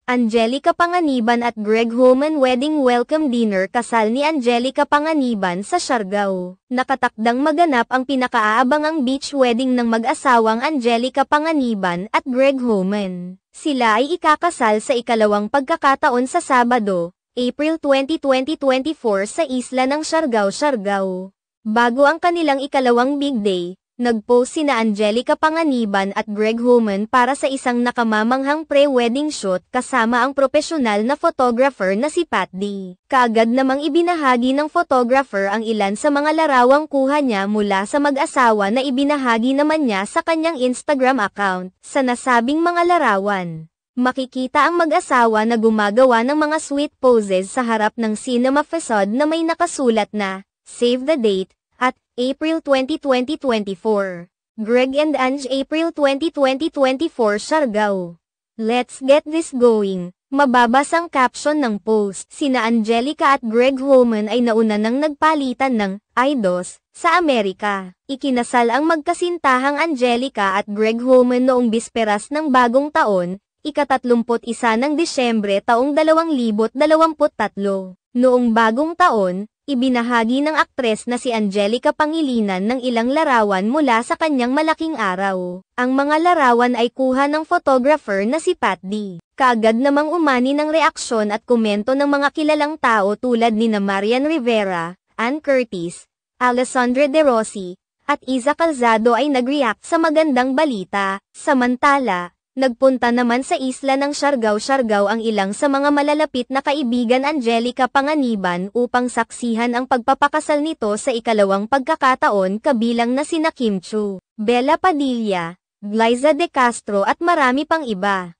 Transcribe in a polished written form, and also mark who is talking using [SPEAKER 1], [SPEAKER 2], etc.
[SPEAKER 1] Angelica Panganiban at Greg Homan Wedding Welcome Dinner. Kasal ni Angelica Panganiban sa Siargao. Nakatakdang maganap ang pinakaaabangang beach wedding ng mag-asawang Angelica Panganiban at Greg Homan. Sila ay ikakasal sa ikalawang pagkakataon sa Sabado, April 20, 2024 sa isla ng Siargao, Siargao. Bago ang kanilang ikalawang big day, nag-post sina Angelica Panganiban at Greg Homan para sa isang nakamamanghang pre-wedding shoot kasama ang profesional na photographer na si Pat D. Kaagad namang ibinahagi ng photographer ang ilan sa mga larawang kuha niya mula sa mag-asawa na ibinahagi naman niya sa kanyang Instagram account. Sa nasabing mga larawan, makikita ang mag-asawa na gumagawa ng mga sweet poses sa harap ng cinema facade na may nakasulat na, "Save the date," at April 20, 2024. Greg and Ange April 20, 2024 Siargao. Let's get this going. Mababas ang caption ng post. Sina Angelica at Greg Homan ay nauna nang nagpalitan ng "Idos" sa Amerika. Ikinasal ang magkasintahang Angelica at Greg Homan noong bisperas ng bagong taon, ika-31 ng Disyembre taong 2023. Noong bagong taon, ibinahagi ng aktres na si Angelica Pangilinan ng ilang larawan mula sa kanyang malaking araw. Ang mga larawan ay kuha ng photographer na si Pat D. Kaagad namang umani ng reaksyon at komento ng mga kilalang tao tulad ni Marian Rivera, Ann Curtis, Alessandra De Rossi, at Iza Calzado ay nag-react sa magandang balita. Samantala, nagpunta naman sa isla ng Siargao, Siargao ang ilang sa mga malalapit na kaibigan Angelica Panganiban upang saksihan ang pagpapakasal nito sa ikalawang pagkakataon kabilang na sina Kim Chiu, Bella Padilla, Glyza De Castro at marami pang iba.